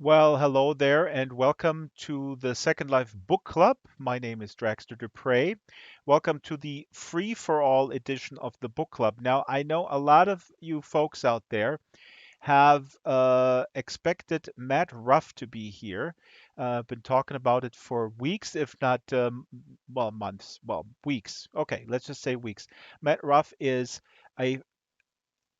Well, hello there, and welcome to the Second Life Book Club. My name is Draxter Dupre. Welcome to the free for all edition of the book club. Now, I know a lot of you folks out there have expected Matt Ruff to be here. Been talking about it for weeks, if not, well, months, well, weeks. Okay, let's just say weeks. Matt Ruff is a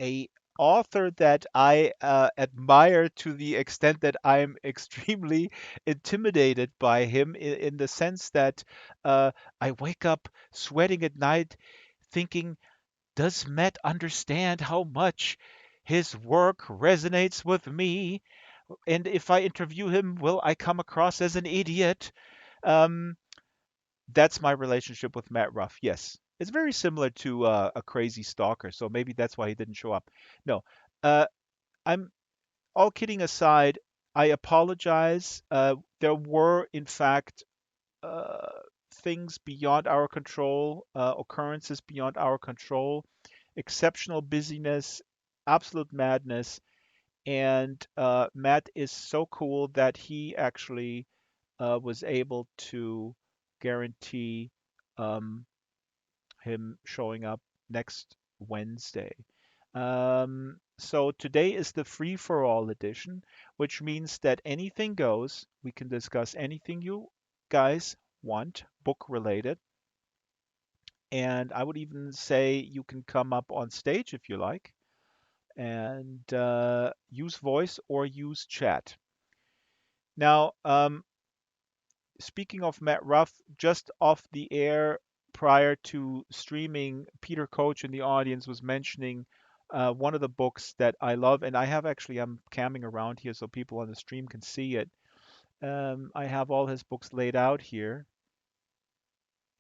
a author that I admire to the extent that I'm extremely intimidated by him in the sense that I wake up sweating at night thinking, does Matt understand how much his work resonates with me? And if I interview him, will I come across as an idiot? Um, that's my relationship with Matt Ruff. Yes, it's very similar to a crazy stalker, so maybe that's why he didn't show up. No, uh, I'm all kidding aside. I apologize. There were, in fact, uh, things beyond our control, occurrences beyond our control, exceptional busyness, absolute madness, and Matt is so cool that he actually was able to guarantee um, him showing up next Wednesday. So today is the free for all edition, which means that anything goes. We can discuss anything you guys want, book related. And I would even say you can come up on stage if you like and use voice or use chat. Now, speaking of Matt Ruff, just off the air prior to streaming, Peter Coach in the audience was mentioning one of the books that I love, and I have actually, I'm camming around here so people on the stream can see it. I have all his books laid out here,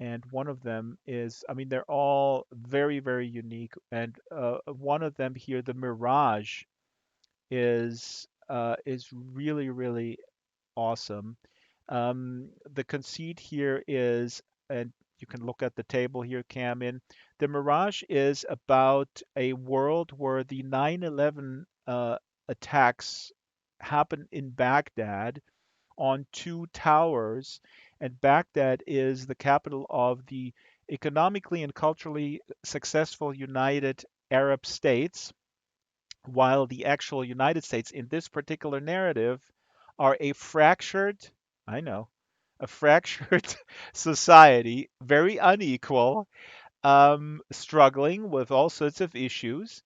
and one of them is, I mean, they're all very, very unique, and one of them here, The Mirage, is really, really awesome. The conceit here is, and you can look at the table here, Cam, in the Mirage is about a world where the 9/11 attacks happen in Baghdad on two towers, and Baghdad is the capital of the economically and culturally successful United Arab States, while the actual United States in this particular narrative are a fractured, I know, a fractured society, very unequal, struggling with all sorts of issues,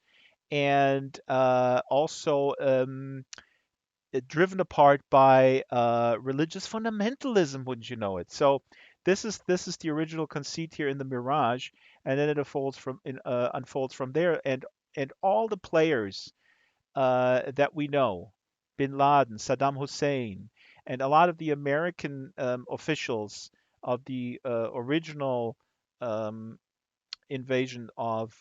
and also driven apart by religious fundamentalism, wouldn't you know it? So this is the original conceit here in the Mirage, and then it unfolds from there, and all the players that we know, Bin Laden, Saddam Hussein, and a lot of the American officials of the original um, invasion of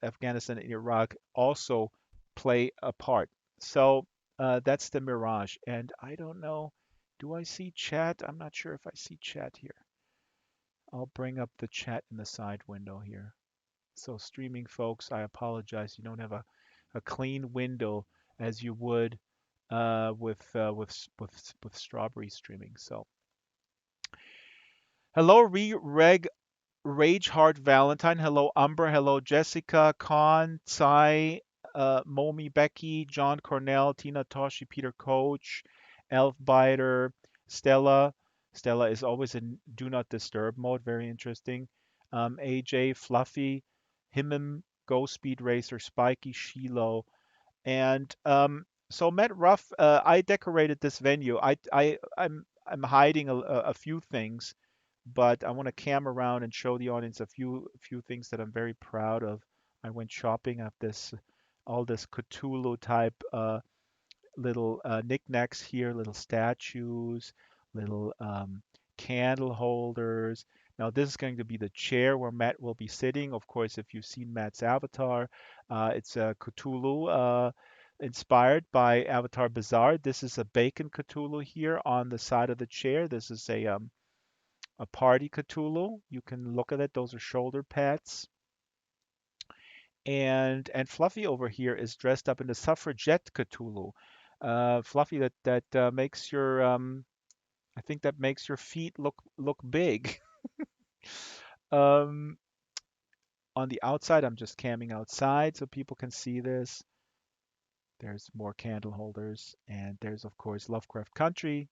Afghanistan and Iraq also play a part. So that's the Mirage. And I don't know, do I see chat? I'm not sure if I see chat here. I'll bring up the chat in the side window here. So streaming folks, I apologize. You don't have a clean window as you would with Strawberry streaming. So hello, Reg Rage Heart Valentine. Hello, Umber. Hello, Jessica, Con, Tsai, Momi, Becky, John Cornell, Tina Toshi, Peter Coach, Elf Biter, Stella. Stella is always in do not disturb mode. Very interesting. AJ, Fluffy, Himim, Go Speed Racer, Spiky, Shiloh, and so Matt Ruff. I decorated this venue. I'm hiding a few things, but I want to cam around and show the audience a few things that I'm very proud of. I went shopping at this all this Cthulhu type little knickknacks here, little statues, little candle holders. Now, this is going to be the chair where Matt will be sitting. Of course, if you've seen Matt's avatar, it's a Cthulhu inspired by Avatar Bazaar. This is a bacon Cthulhu here on the side of the chair. This is a party Cthulhu. You can look at it. Those are shoulder pads. And Fluffy over here is dressed up in the suffragette Cthulhu. Fluffy, that makes your I think that makes your feet look big. Um, on the outside, I'm just camming outside so people can see this. There's more candle holders, and there's of course Lovecraft Country.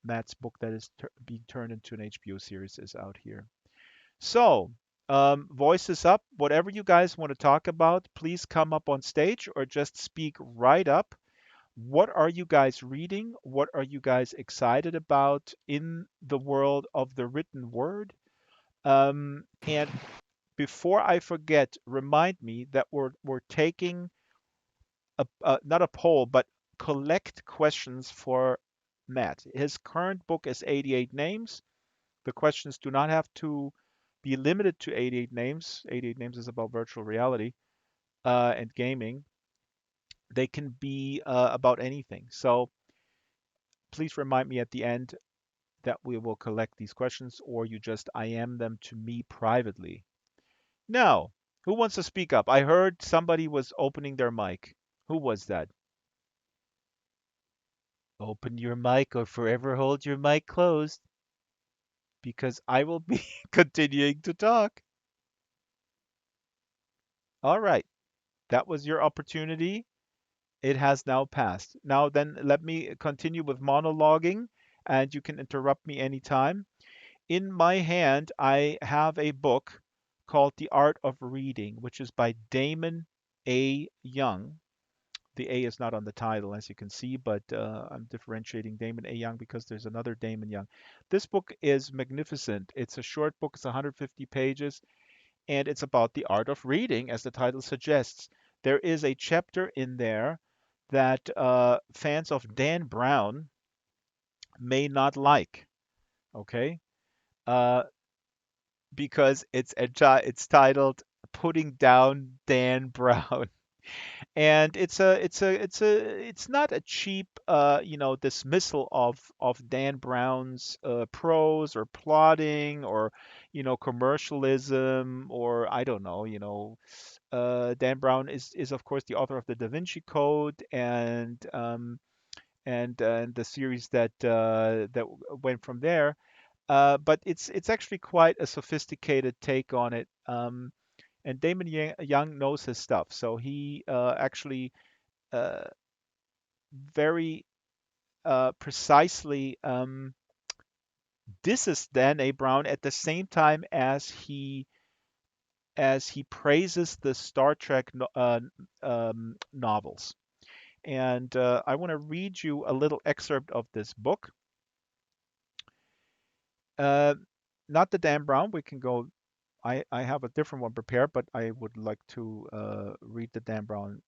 Matt's book that is being turned into an HBO series is out here. So, voices up. Whatever you guys want to talk about, please come up on stage or just speak right up. What are you guys reading? What are you guys excited about in the world of the written word? And before I forget, remind me that we're taking not a poll, but collect questions for Matt. His current book is 88 names. The questions do not have to be limited to 88 names. 88 names is about virtual reality and gaming. They can be about anything. So please remind me at the end that we will collect these questions, or you just IM them to me privately. Now, who wants to speak up? I heard somebody was opening their mic. Who was that? Open your mic or forever hold your mic closed because I will be continuing to talk. All right, that was your opportunity. It has now passed. Now then, let me continue with monologuing, and you can interrupt me anytime. In my hand, I have a book called The Art of Reading, which is by Damon A. Young. The A is not on the title, as you can see, but I'm differentiating Damon A. Young because there's another Damon Young. This book is magnificent. It's a short book, it's 150 pages, and it's about the art of reading, as the title suggests. There is a chapter in there that fans of Dan Brown may not like, okay? Uh, because it's titled "Putting Down Dan Brown." And it's not a cheap dismissal of Dan Brown's prose or plotting or commercialism or I don't know. Dan Brown is of course the author of the Da Vinci Code and the series that went from there. But it's actually quite a sophisticated take on it. And Damon Young knows his stuff, so he actually uh, very precisely disses Dan A. Brown at the same time as he praises the Star Trek novels. And I want to read you a little excerpt of this book. Uh, Not the Dan Brown. We can go. I have a different one prepared, but I would like to read the Dan Brown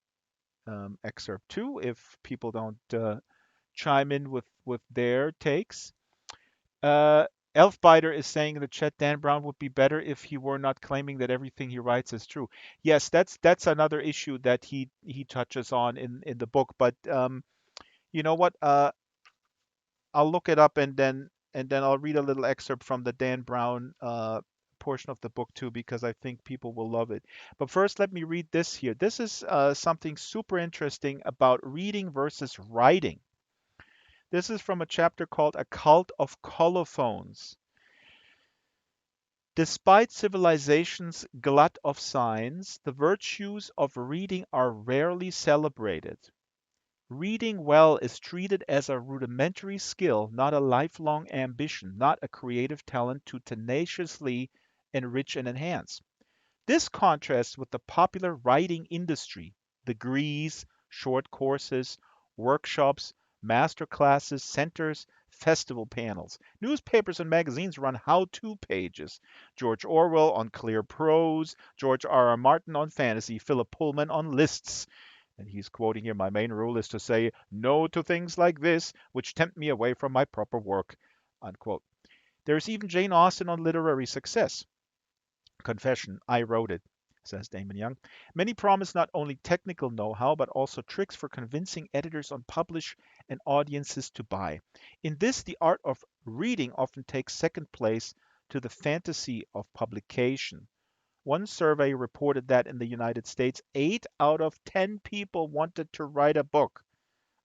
excerpt too, if people don't chime in with their takes. Uh, Elfbiter is saying in the chat Dan Brown would be better if he were not claiming that everything he writes is true. Yes, that's another issue that he touches on in the book. But you know what? I'll look it up and then I'll read a little excerpt from the Dan Brown portion of the book too, because I think people will love it. But first, let me read this here. This is something super interesting about reading versus writing. This is from a chapter called A Cult of Colophones. Despite civilization's glut of signs, the virtues of reading are rarely celebrated. Reading well is treated as a rudimentary skill, not a lifelong ambition, not a creative talent to tenaciously enrich and enhance. This contrasts with the popular writing industry, degrees, short courses, workshops, master classes, centers, festival panels. Newspapers and magazines run how-to pages. George Orwell on clear prose, George R. R. Martin on fantasy, Philip Pullman on lists. And he's quoting here, my main rule is to say no to things like this, which tempt me away from my proper work, unquote. There's even Jane Austen on literary success. Confession, I wrote it, says Damon Young. Many promise not only technical know how, but also tricks for convincing editors on publish and audiences to buy. In this, the art of reading often takes second place to the fantasy of publication. One survey reported that in the United States, 8 out of 10 people wanted to write a book,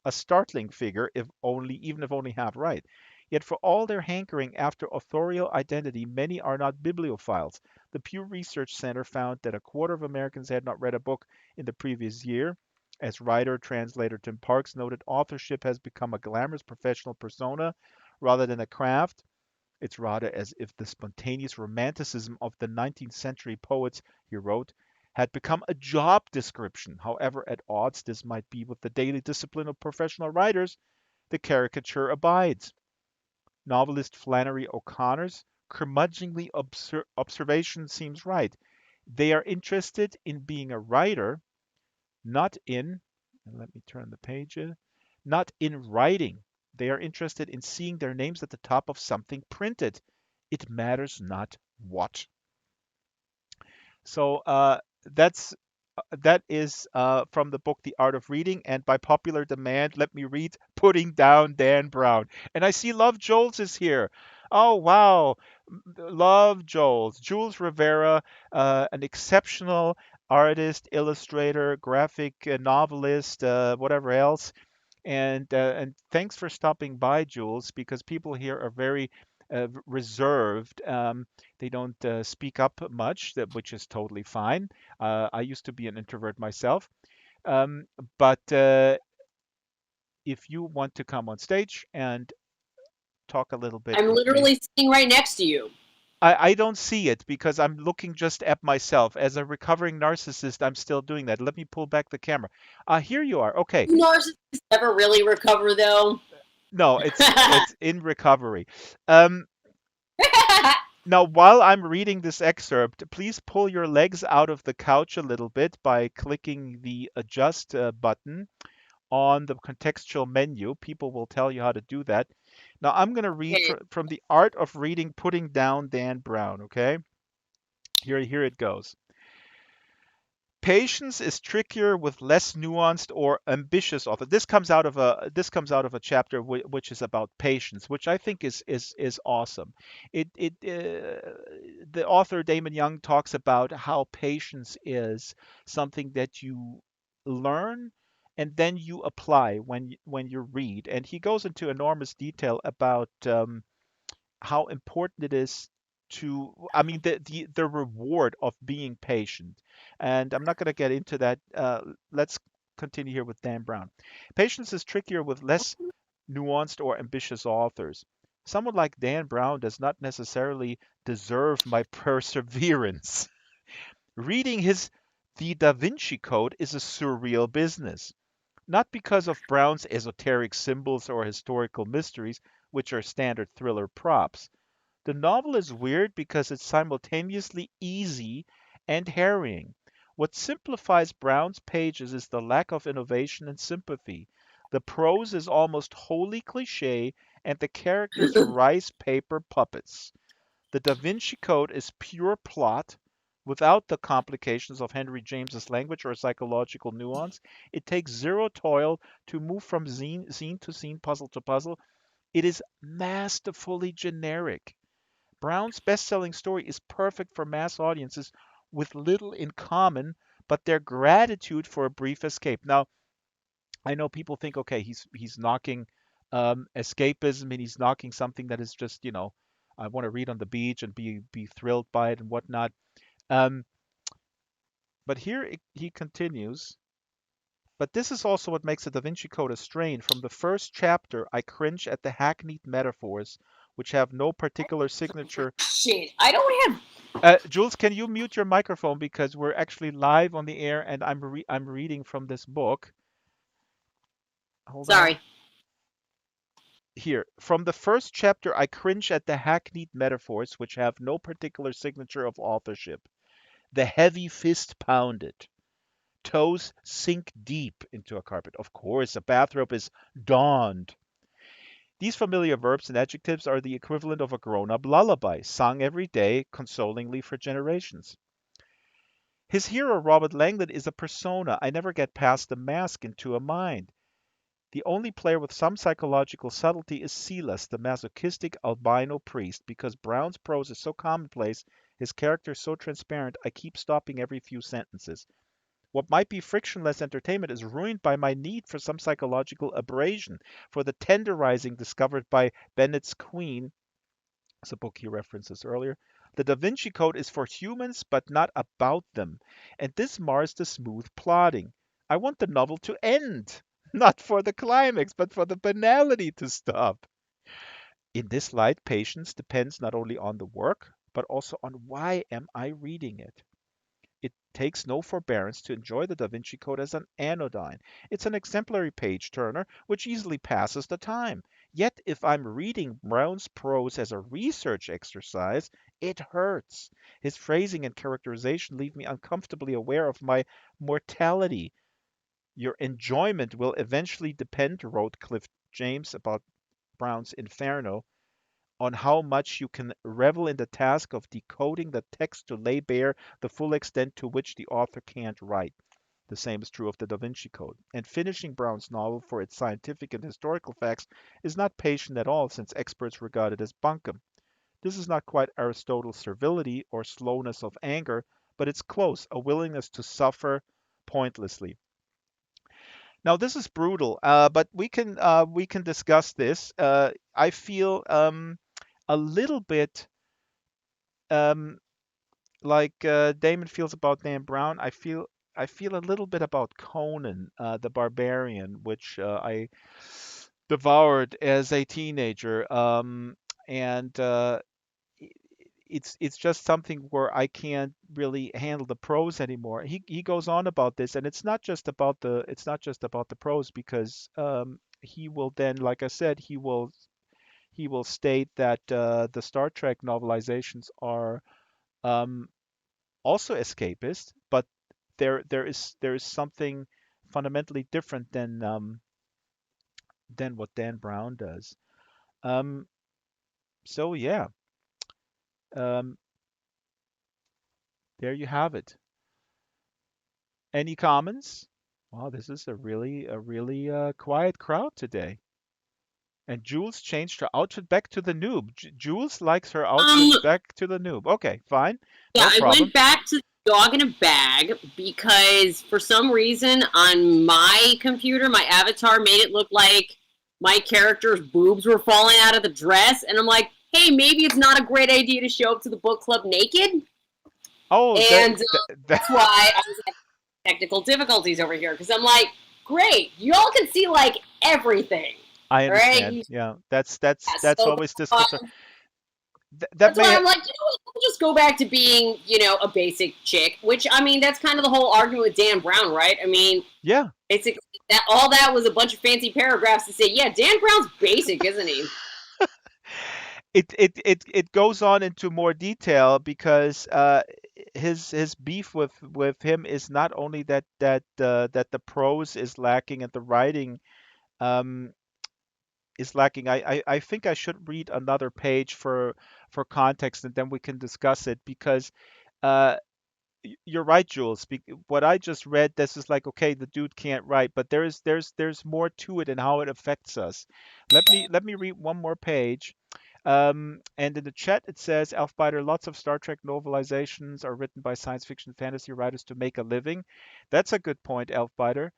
a startling figure, if only even if only half right. Yet for all their hankering after authorial identity, many are not bibliophiles. The Pew Research Center found that a quarter of Americans had not read a book in the previous year. As writer translator Tim Parks noted, authorship has become a glamorous professional persona rather than a craft. It's rather as if the spontaneous romanticism of the 19th century poets, he wrote, had become a job description. However at odds this might be with the daily discipline of professional writers, the caricature abides. Novelist Flannery O'Connor's curmudgeonly observation seems right. They are interested in being a writer, not in, and let me turn the page, not in writing. They are interested in seeing their names at the top of something printed. It matters not what. So that's that is from the book The Art of Reading, and by popular demand, let me read Putting Down Dan Brown. And I see Love Jones is here. Oh wow, Love Jones, Jules Rivera, an exceptional artist, illustrator, graphic novelist, whatever else. And thanks for stopping by, Jules, because people here are very reserved. They don't speak up much, which is totally fine. I used to be an introvert myself. Um, but if you want to come on stage and talk a little bit I'm with me, literally sitting right next to you. I don't see it because I'm looking just at myself. As a recovering narcissist, I'm still doing that. Let me pull back the camera. Here you are. Okay. Do narcissists ever really recover, though? No, it's in recovery. Um, Now, while I'm reading this excerpt, please pull your legs out of the couch a little bit by clicking the adjust button on the contextual menu. People will tell you how to do that. Now, I'm going to read Okay. from The Art of Reading, Putting Down Dan Brown, okay? Here it goes. Patience is trickier with less nuanced or ambitious author. This comes out of a chapter which is about patience, which I think is awesome. The author Damon Young talks about how patience is something that you learn and then you apply when you read, and he goes into enormous detail about how important it is to, I mean, the reward of being patient. And I'm not going to get into that. Let's continue here with Dan Brown. Patience is trickier with less nuanced or ambitious authors. Someone like Dan Brown does not necessarily deserve my perseverance. Reading his The Da Vinci Code is a surreal business, not because of Brown's esoteric symbols or historical mysteries, which are standard thriller props. The novel is weird because it's simultaneously easy and harrowing. What simplifies Brown's pages is the lack of innovation and sympathy. The prose is almost wholly cliche, and the characters are rice paper puppets. The Da Vinci Code is pure plot without the complications of Henry James's language or psychological nuance. It takes zero toil to move from scene to scene, puzzle to puzzle. It is masterfully generic. Brown's best-selling story is perfect for mass audiences with little in common but their gratitude for a brief escape. Now, I know people think, okay, he's knocking escapism, and he's knocking something that is just, I want to read on the beach and be thrilled by it and whatnot. Um, but here he continues. But this is also what makes the Da Vinci Code a strain. From the first chapter, I cringe at the hackneyed metaphors, which have no particular signature. Shit, I don't have. Jules, can you mute your microphone because we're actually live on the air and I'm reading from this book. Hold on. Sorry. Here, from the first chapter, I cringe at the hackneyed metaphors which have no particular signature of authorship. The heavy fist pounded. Toes sink deep into a carpet. Of course, a bathrobe is donned. These familiar verbs and adjectives are the equivalent of a grown-up lullaby, sung every day, consolingly for generations. His hero, Robert Langdon, is a persona. I never get past the mask into a mind. The only player with some psychological subtlety is Silas, the masochistic albino priest. Because Brown's prose is so commonplace, his character is so transparent, I keep stopping every few sentences. What might be frictionless entertainment is ruined by my need for some psychological abrasion, for the tenderizing discovered by Bennett's Queen, it's a book he references earlier. The Da Vinci Code is for humans, but not about them, and this mars the smooth plotting. I want the novel to end, not for the climax, but for the banality to stop. In this light, patience depends not only on the work, but also on why am I reading it. It takes no forbearance to enjoy the Da Vinci Code as an anodyne. It's an exemplary page turner which easily passes the time. Yet, if I'm reading Brown's prose as a research exercise, it hurts. His phrasing and characterization leave me uncomfortably aware of my mortality. Your enjoyment will eventually depend, wrote Cliff James about Brown's Inferno, on how much you can revel in the task of decoding the text to lay bare the full extent to which the author can't write. The same is true of the Da Vinci Code. And finishing Brown's novel for its scientific and historical facts is not patient at all, since experts regard it as bunkum. This is not quite Aristotle's servility or slowness of anger, but it's close, a willingness to suffer pointlessly. Now this is brutal, but we can discuss this. I feel a little bit um, like Damon feels about Dan Brown. I feel a little bit about Conan the Barbarian, which I devoured as a teenager, and it's just something where I can't really handle the prose anymore. He goes on about this, and it's not just about the prose because he will then, like I said, he will state that the Star Trek novelizations are um, also escapist, but there is something fundamentally different than what Dan Brown does. Um, so yeah, um, there you have it. Any comments? Wow, this is a really quiet crowd today. And Jules changed her outfit back to the noob. Jules likes her outfit Um, back to the noob. Okay, fine, yeah, no I problem. went back to the dog in a bag because for some reason on my computer, my avatar made it look like my character's boobs were falling out of the dress, and I'm like, hey, maybe it's not a great idea to show up to the book club naked, Oh, and that that's why I was having technical difficulties over here because I'm like, great, y'all can see like everything, I all right? understand. Yeah, that's So always disconcerting. That that's may why ha- I'm like, you know what, we'll just go back to being, a basic chick. Which I mean, that's kind of the whole argument with Dan Brown, right? I mean, yeah. basically that all that was a bunch of fancy paragraphs to say, yeah, Dan Brown's basic, isn't he? It goes on into more detail because his beef with him is not only that the prose is lacking and the writing um, is lacking. I think I should read another page for context and then we can discuss it because uh, you're right, Jules. What I just read, this is like, okay, the dude can't write, but there's more to it and how it affects us. Let me read one more page. And in the chat, it says, Elfbiter, lots of Star Trek novelizations are written by science fiction fantasy writers to make a living. That's a good point, Elfbiter.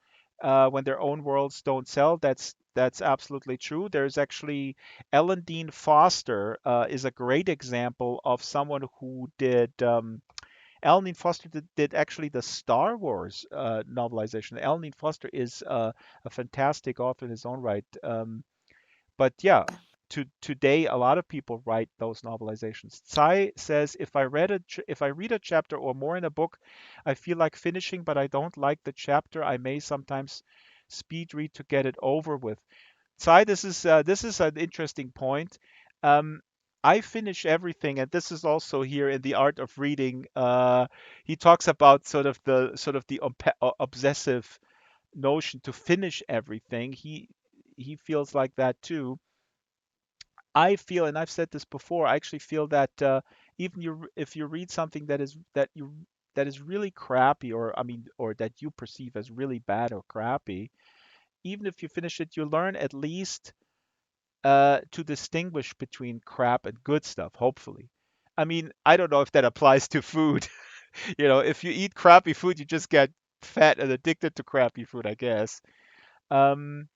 When their own worlds don't sell, that's absolutely true. There's actually Ellen Dean Foster is a great example of someone who did. Ellen Dean Foster did actually the Star Wars novelization. Ellen Dean Foster is a fantastic author in his own right. But yeah, today a lot of people write those novelizations. Tsai says if I read a chapter or more in a book, I feel like finishing, but I don't like the chapter. I may sometimes speed read to get it over with. Tsai, this is an interesting point. Um, I finish everything, and this is also here in the art of reading. He talks about sort of the obsessive notion to finish everything. He feels like that too. I feel, and I've said this before, I actually feel that even if you read something that is really crappy, or I mean, or that you perceive as really bad or crappy, even if you finish it, you learn at least to distinguish between crap and good stuff. Hopefully, I mean, I don't know if that applies to food. If you eat crappy food, you just get fat and addicted to crappy food, I guess. Um,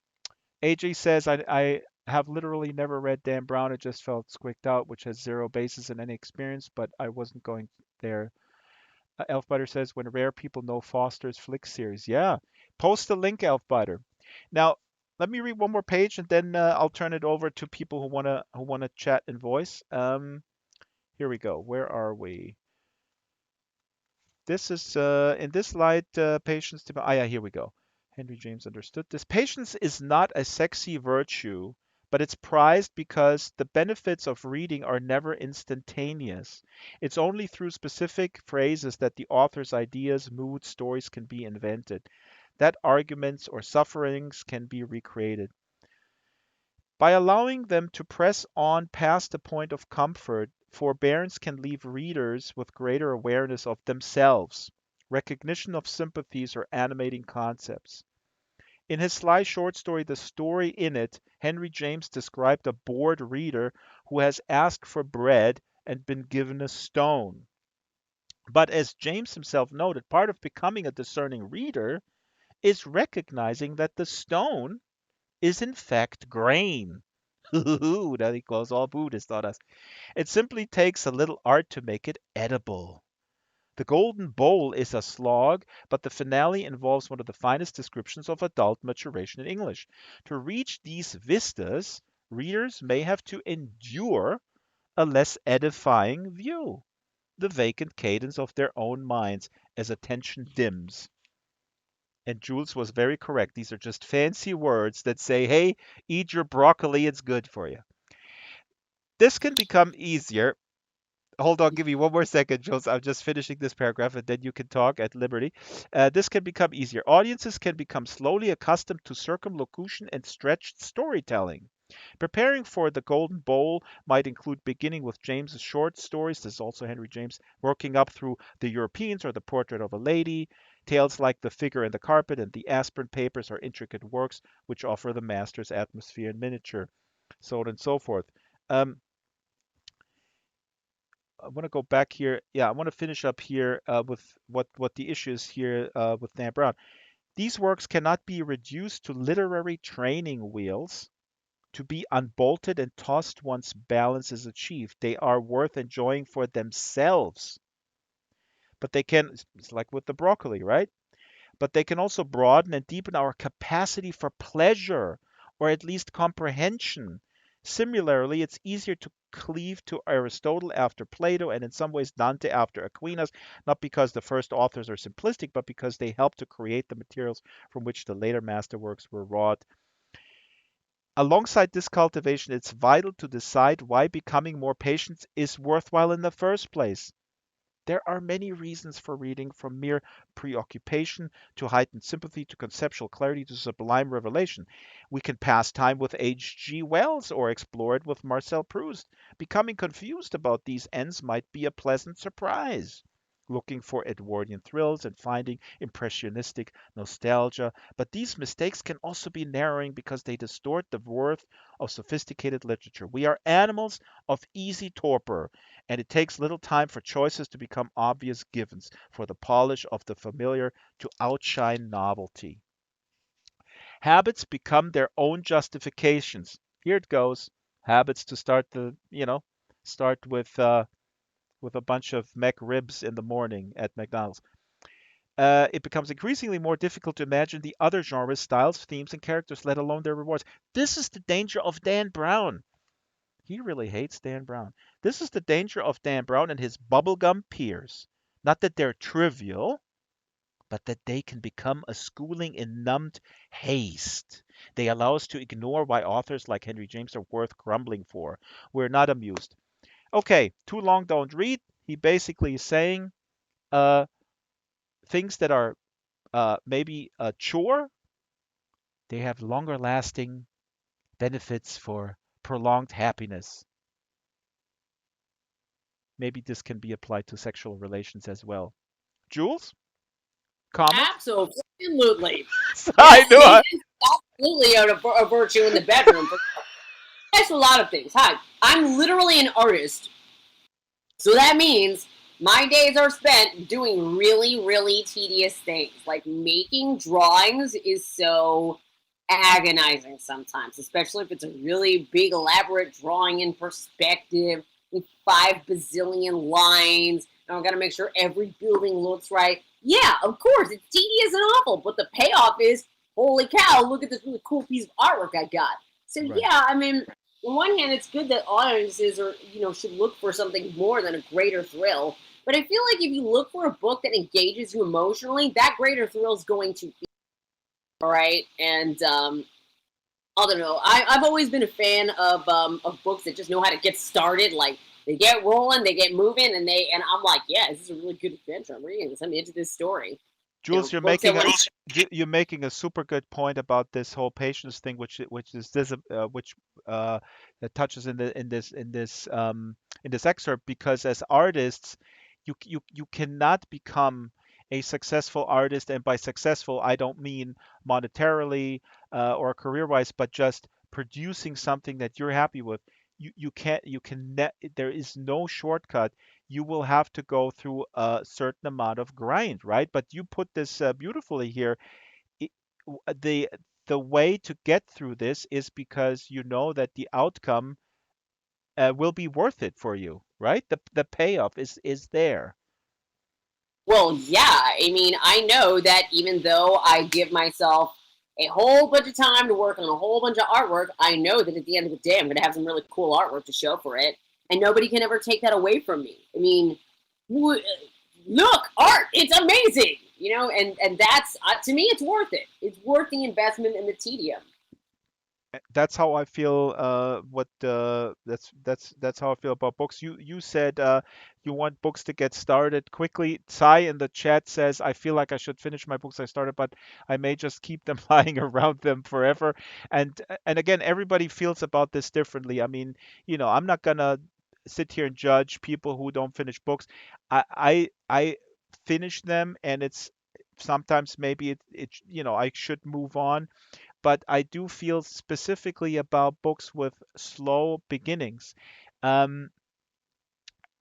AJ says, I have literally never read Dan Brown. It just felt squicked out, which has zero basis in any experience, but I wasn't going there. Elfbiter says, when rare people know Foster's Flick series. Yeah, post the link, Elfbiter. Now, let me read one more page, and then I'll turn it over to people who wanna chat in voice. Here we go. Where are we? This is in this light, patience to. Ah, yeah, here we go. Henry James understood this. Patience is not a sexy virtue, but it's prized because the benefits of reading are never instantaneous. It's only through specific phrases that the author's ideas, moods, stories can be invented, that arguments or sufferings can be recreated. By allowing them to press on past the point of comfort, forbearance can leave readers with greater awareness of themselves, recognition of sympathies or animating concepts. In his sly short story, The Story in It, Henry James described a bored reader who has asked for bread and been given a stone. But as James himself noted, part of becoming a discerning reader is recognizing that the stone is in fact grain. That equals all Buddhists taught us. It simply takes a little art to make it edible. The Golden Bowl is a slog, but the finale involves one of the finest descriptions of adult maturation in English. To reach these vistas, readers may have to endure a less edifying view, the vacant cadence of their own minds as attention dims. And Jules was very correct. These are just fancy words that say, hey, eat your broccoli, it's good for you. This can become easier. Hold on, give me one more second, Jules. I'm just finishing this paragraph and then you can talk at liberty. This can become easier. Audiences can become slowly accustomed to circumlocution and stretched storytelling. Preparing for the Golden Bowl might include beginning with James's short stories. This is also Henry James, working up through The Europeans or The Portrait of a Lady. Tales like The Figure in the Carpet and The Aspirin Papers are intricate works which offer the master's atmosphere in miniature, so on and so forth. Um, I want to go back here. Yeah, I want to finish up here with what the issue is here with Dan Brown. These works cannot be reduced to literary training wheels to be unbolted and tossed once balance is achieved. They are worth enjoying for themselves, but they can, it's like with the broccoli, right? But they can also broaden and deepen our capacity for pleasure or at least comprehension. Similarly, it's easier to cleave to Aristotle after Plato and in some ways Dante after Aquinas, not because the first authors are simplistic, but because they helped to create the materials from which the later masterworks were wrought. Alongside this cultivation, it's vital to decide why becoming more patient is worthwhile in the first place. There are many reasons for reading, from mere preoccupation to heightened sympathy to conceptual clarity to sublime revelation. We can pass time with H.G. Wells or explore it with Marcel Proust. Becoming confused about these ends might be a pleasant surprise. Looking for Edwardian thrills and finding impressionistic nostalgia. But these mistakes can also be narrowing because they distort the worth of sophisticated literature. We are animals of easy torpor, and it takes little time for choices to become obvious givens, for the polish of the familiar to outshine novelty. Habits become their own justifications. Here it goes. Habits to start start with a bunch of McRibs in the morning at McDonald's. It becomes increasingly more difficult to imagine the other genres, styles, themes, and characters, let alone their rewards. This is the danger of Dan Brown. He really hates Dan Brown. This is the danger of Dan Brown and his bubblegum peers. Not that they're trivial, but that they can become a schooling in numbed haste. They allow us to ignore why authors like Henry James are worth grumbling for. We're not amused. Okay, too long, don't read. He basically is saying uh, things that are maybe a chore, they have longer lasting benefits for prolonged happiness. Maybe this can be applied to sexual relations as well. Jules, comment? Absolutely. I knew it. Maintenance is absolutely a virtue in the bedroom. That's a lot of things. Hi, I'm literally an artist. So that means my days are spent doing really, really tedious things. Like making drawings is so agonizing sometimes, especially if it's a really big, elaborate drawing in perspective with 5 bazillion lines. And I've got to make sure every building looks right. Yeah, of course, it's tedious and awful, but the payoff is, holy cow, look at this really cool piece of artwork I got. So Right. yeah, I mean, on one hand, it's good that audiences are, should look for something more than a greater thrill. But I feel like if you look for a book that engages you emotionally, that greater thrill is going to be all right. And I don't know. I've always been a fan of books that just know how to get started. Like they get rolling, they get moving, and I'm like, yeah, this is a really good adventure. I'm reading this. I'm into this story. Jules, you're Books that making a want you're making a super good point about this whole patience thing, which is this which that touches in this excerpt, because as artists, you cannot become a successful artist, and by successful I don't mean monetarily or career-wise, but just producing something that you're happy with. You can't you can ne- There is no shortcut. You will have to go through a certain amount of grind, right? But you put this beautifully here. It, the way to get through this is because you know that the outcome will be worth it for you, right? The payoff is there. Well, yeah. I mean, I know that even though I give myself a whole bunch of time to work on a whole bunch of artwork, I know that at the end of the day, I'm going to have some really cool artwork to show for it. And nobody can ever take that away from me. I mean, look, art, it's amazing. And that's, to me, it's worth it. It's worth the investment and the tedium. That's how I feel. That's how I feel about books. You said you want books to get started quickly. Tsai in the chat says, I feel like I should finish my books I started, but I may just keep them lying around them forever. And again, everybody feels about this differently. I mean, I'm not gonna sit here and judge people who don't finish books. I finish them, and it's sometimes maybe I should move on, but I do feel specifically about books with slow beginnings. Um,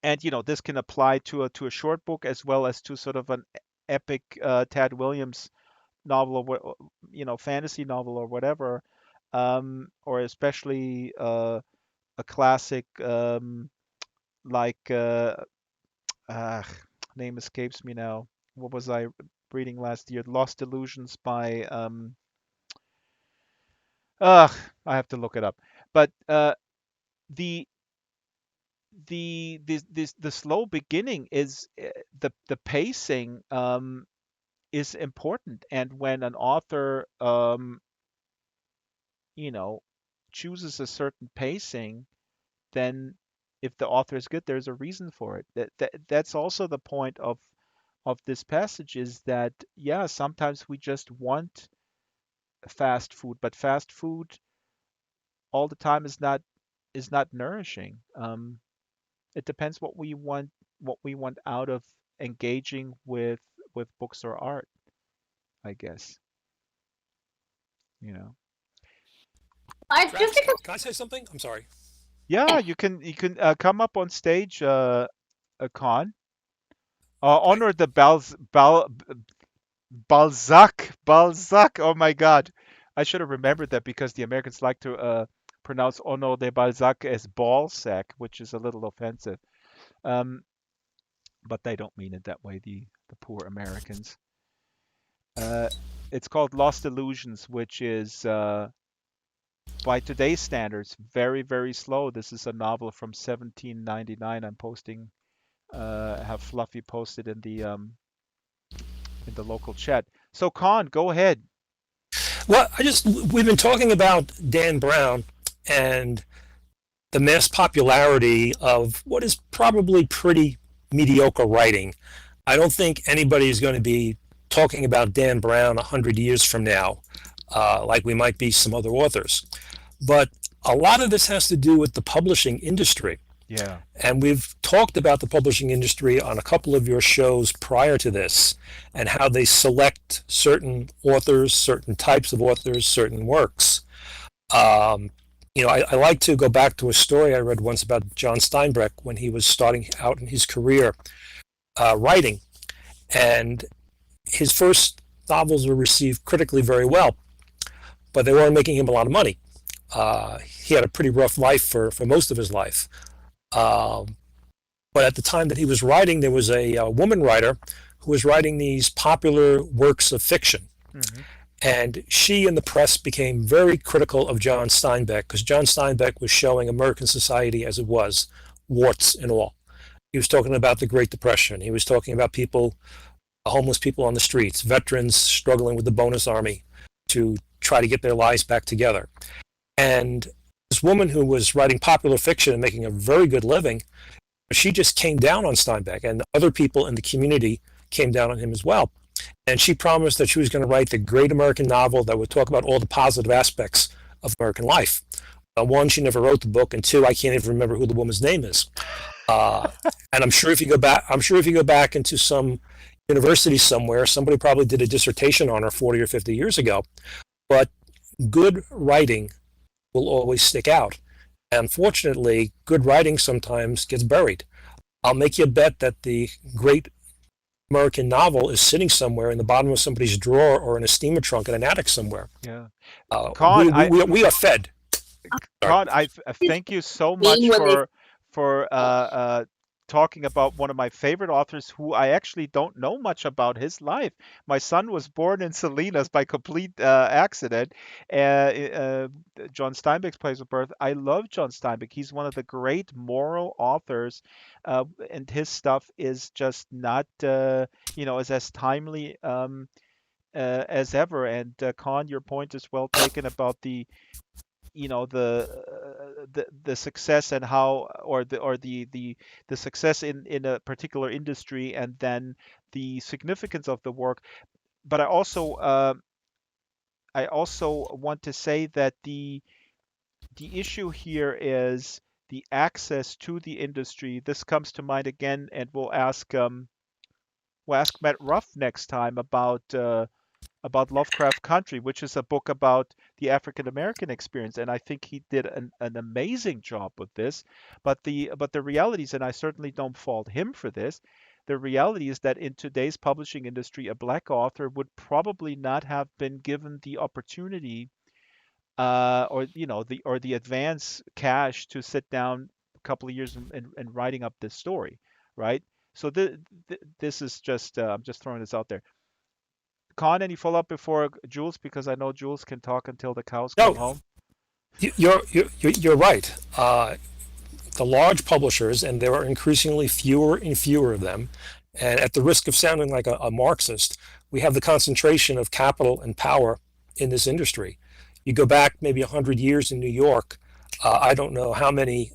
and this can apply to a short book as well as to sort of an epic Tad Williams novel, or fantasy novel or whatever, or especially a classic like uh, name escapes me now. What was I reading last year? Lost Illusions by Ugh, I have to look it up. But the the slow beginning is the pacing is important, and when an author you know chooses a certain pacing, then if the author is good, there's a reason for it. That's also the point of this passage, is that yeah, sometimes we just want fast food, but fast food all the time is not nourishing. It depends what we want out of engaging with books or art, I guess. You know. Just Drax, because can I say something? I'm sorry. Yeah, you can come up on stage, Con. Okay. Honor the Balzac. Oh my God, I should have remembered that, because the Americans like to pronounce Honor de Balzac as Balzac, which is a little offensive. Um, but they don't mean it that way. The poor Americans. Uh, it's called Lost Illusions, which is by today's standards very, very slow. This is a novel from 1799. I'm posting, have Fluffy posted in the local chat. So Con, go ahead. Well, we've been talking about Dan Brown and the mass popularity of what is probably pretty mediocre writing. I don't think anybody is going to be talking about Dan Brown 100 years from now, like we might be some other authors. But A lot of this has to do with the publishing industry. Yeah. And we've talked about the publishing industry on a couple of your shows prior to this and how they select certain authors, certain types of authors, certain works. Um, I like to go back to a story I read once about John Steinbeck when he was starting out in his career writing. And his first novels were received critically very well, but they weren't making him a lot of money. He had a pretty rough life for most of his life. Um, but at the time that he was writing, there was a woman writer who was writing these popular works of fiction. Hmm. And she and the press became very critical of John Steinbeck because John Steinbeck was showing American society as it was, warts and all. He was talking about the Great Depression. He was talking about people, homeless people on the streets, veterans struggling with the bonus army to try to get their lives back together. And this woman who was writing popular fiction and making a very good living, she just came down on Steinbeck, and other people in the community came down on him as well. And she promised that she was going to write the great American novel that would talk about all the positive aspects of American life. One, she never wrote the book, and two, I can't even remember who the woman's name is. Uh, and I'm sure if you go back into some university somewhere, somebody probably did a dissertation on her 40 or 50 years ago. But good writing will always stick out. Unfortunately, good writing sometimes gets buried. I'll make you a bet that the great American novel is sitting somewhere in the bottom of somebody's drawer or in a steamer trunk in an attic somewhere. Yeah. Uh, Con, we, we, I we we are fed. Sorry. Con, thank you so Mean much when they for talking about one of my favorite authors who I actually don't know much about his life. My son was born in Salinas by complete accident. John Steinbeck's Place of Birth. I love John Steinbeck. He's one of the great moral authors, and his stuff is just not, is as timely as ever. And Con, your point is well taken about the success and how or the success in a particular industry and then the significance of the work. But I also want to say that the issue here is the access to the industry. This comes to mind again, and we'll ask Matt Ruff next time about Lovecraft Country, which is a book about the African American experience, and I think he did an amazing job with this. But the realities, and I certainly don't fault him for this, the reality is that in today's publishing industry, a black author would probably not have been given the opportunity, or the advance cash to sit down a couple of years and writing up this story, right? So this is just I'm just throwing this out there. Con, any follow up before Jules? Because I know Jules can talk until the cows come No, home. you're right. The large publishers, and there are increasingly fewer and fewer of them, and at the risk of sounding like a Marxist, we have the concentration of capital and power in this industry. You go back maybe 100 years in New York, I don't know how many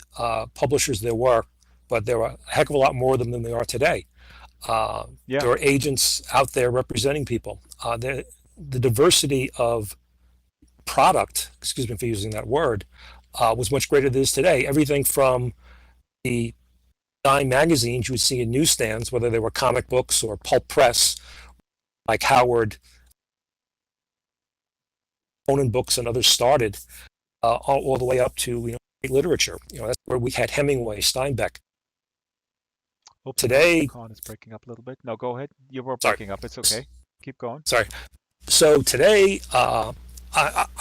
publishers there were, but there were a heck of a lot more of them than there are today. Yeah. There are agents out there representing people. The diversity of product, excuse me for using that word, was much greater than it is today. Everything from the dime magazines you would see in newsstands, whether they were comic books or pulp press, like Howard, Conan Books, and others started, all the way up to literature. That's where we had Hemingway, Steinbeck. Oops, Today, Con is breaking up a little bit. No, go ahead. You were sorry, breaking up. It's okay. Keep going. sorry. So today, I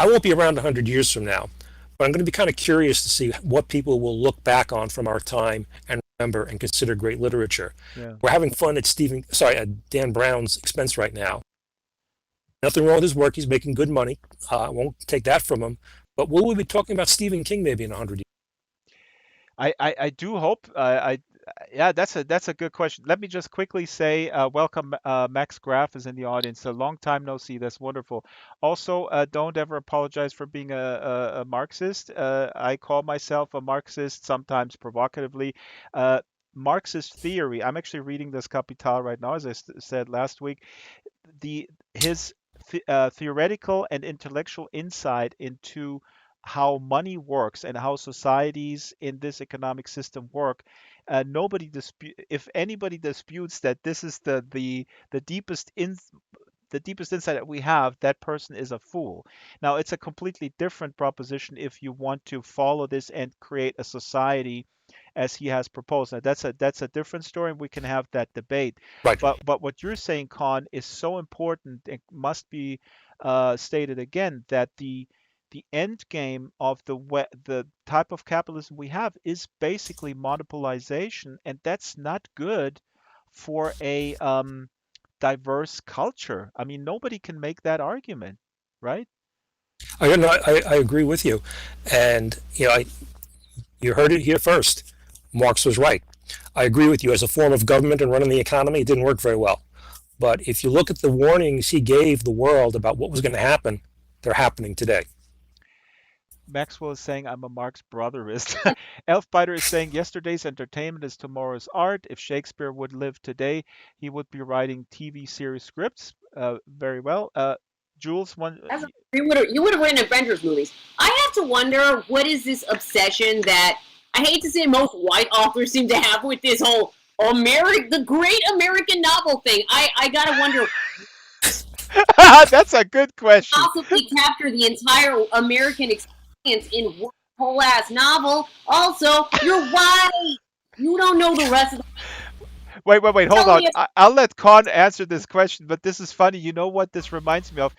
won't be around 100 years from now, but I'm going to be kind of curious to see what people will look back on from our time and remember and consider great literature. Yeah. We're having fun at Dan Brown's expense right now. Nothing wrong with his work. He's making good money. I won't take that from him. But will we be talking about Stephen King maybe in 100 years? I do hope. Yeah, that's a good question. Let me just quickly say, welcome. Max Graff is in the audience. A long time no see. That's wonderful. Also, don't ever apologize for being a Marxist. I call myself a Marxist, sometimes provocatively. Uh, Marxist theory. I'm actually reading this Capital right now, as I said last week. His theoretical and intellectual insight into how money works and how societies in this economic system work, nobody dispute if anybody disputes that this is the deepest the deepest insight that we have, that person is a fool. Now, it's a completely different proposition if you want to follow this and create a society as he has proposed. Now, that's a different story, and we can have that debate. Right. But what you're saying, Con, is so important. It must be stated again that the end game of the type of capitalism we have is basically monopolization, and that's not good for a diverse culture. I mean, nobody can make that argument, right? I agree with you, and you heard it here first. Marx was right. I agree with you. As a form of government and running the economy, it didn't work very well. But if you look at the warnings he gave the world about what was going to happen, they're happening today. Maxwell is saying I'm a Marx brotherist. Elfbiter is saying yesterday's entertainment is tomorrow's art. If Shakespeare would live today, he would be writing TV series scripts. Very well. Jules, one. You would have written Avengers movies. I have to wonder, what is this obsession that I hate to say most white authors seem to have with this whole the great American novel thing. I gotta wonder. That's a good question. Possibly capture the entire American experience in one whole ass novel. Also, you're white. You don't know the rest of the. Wait, hold on. I'll let Con answer this question, but this is funny. You know what this reminds me of?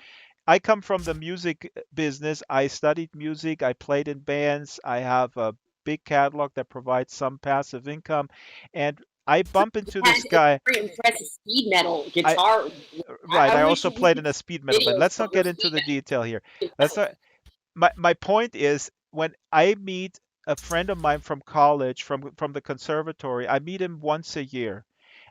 I come from the music business. I studied music. I played in bands. I have a big catalog that provides some passive income. And I bump into this guy. Very impressive speed metal guitar. Right. I also played in a speed metal band. Let's not get into the detail here. Let's not. My point is, when I meet a friend of mine from college, from the conservatory, I meet him once a year.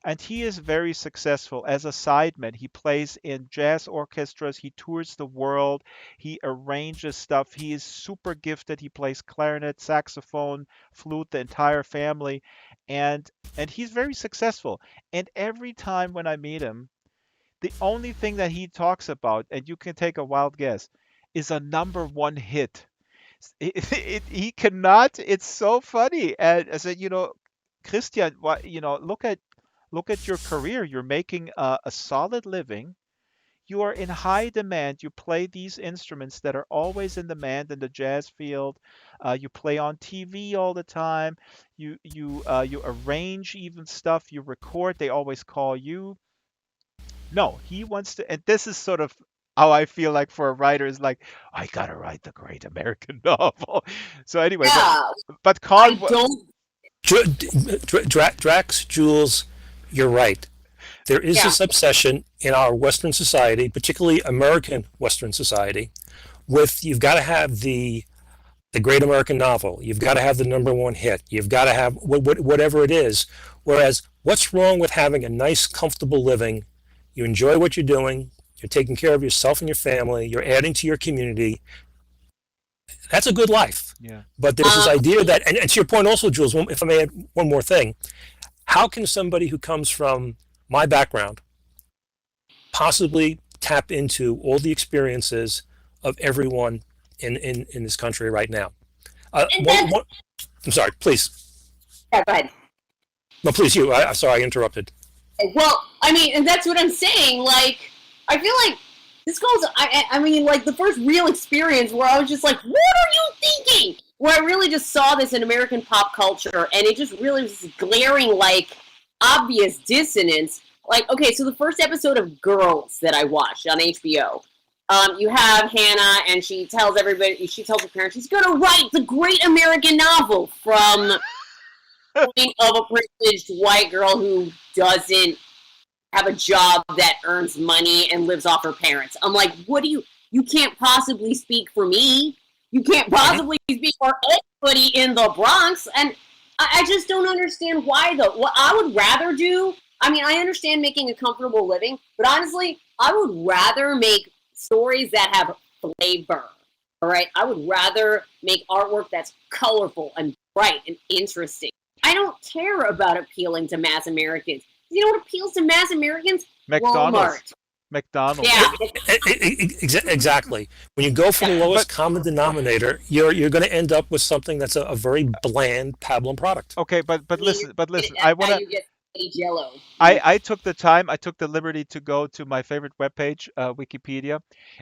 And he is very successful as a sideman. He plays in jazz orchestras. He tours the world. He arranges stuff. He is super gifted. He plays clarinet, saxophone, flute, the entire family. And he's very successful. And every time when I meet him, the only thing that he talks about, and you can take a wild guess, is a number one hit. He cannot. It's so funny. And I said, Christian, look at your career. You're making a solid living. You are in high demand. You play these instruments that are always in demand in the jazz field. You play on TV all the time. You arrange even stuff. You record. They always call you. No, he wants to, and this is sort of how I feel like for a writer is like, I gotta write the great American novel. So anyway, Yeah, but I Con, don't. Drax, Jules, you're right. There is Yeah. this obsession in our Western society, particularly American Western society, with you've got to have the great American novel. You've got to have the number one hit. You've got to have whatever it is. Whereas, what's wrong with having a nice, comfortable living? You enjoy what you're doing. You're taking care of yourself and your family. You're adding to your community. That's a good life. yeah, But there's this idea that, and to your point also, Jules, if I may add one more thing, how can somebody who comes from my background possibly tap into all the experiences of everyone in this country right now? And that's, I'm sorry, please. yeah, go ahead. No, please, you. I'm sorry, I interrupted. Well, I mean, and that's what I'm saying. Like, I feel like this goes. I mean, like the first real experience where I was just like, "What are you thinking?" Where I really just saw this in American pop culture, and it just really was glaring, like obvious dissonance. Like, okay, so the first episode of Girls that I watched on HBO, you have Hannah, and she tells everybody, she tells her parents, she's going to write the great American novel from point of a privileged white girl who doesn't have a job that earns money and lives off her parents. I'm like, what do you can't possibly speak for me. You can't possibly speak for anybody in the Bronx. And I just don't understand why, though. What I would rather do, I mean, I understand making a comfortable living, but honestly, I would rather make stories that have flavor. All right? I would rather make artwork that's colorful and bright and interesting. I don't care about appealing to mass Americans. You know what appeals to mass Americans? McDonald's. Walmart. McDonald's. Yeah, Exactly. When you go for the yeah. But lowest common denominator, you're going to end up with something that's a very bland pablum product. okay, I mean, but listen. that's how you get a Jello. I took the time, I took the liberty to go to my favorite webpage, Wikipedia,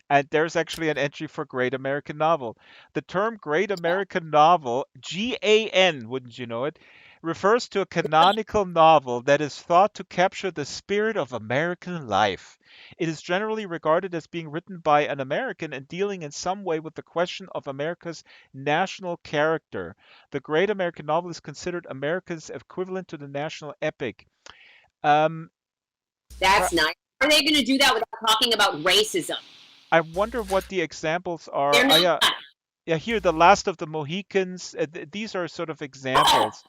and there's actually an entry for Great American Novel. The term Great American Novel, GAN, wouldn't you know it, refers to a canonical novel that is thought to capture the spirit of American life. It is generally regarded as being written by an American and dealing in some way with the question of America's national character. The Great American Novel is considered America's equivalent to the national epic. Um, That's nice. Are they going to do that without talking about racism? I wonder what the examples are. They're not. Yeah, here, The Last of the Mohicans. These are sort of Oh, examples.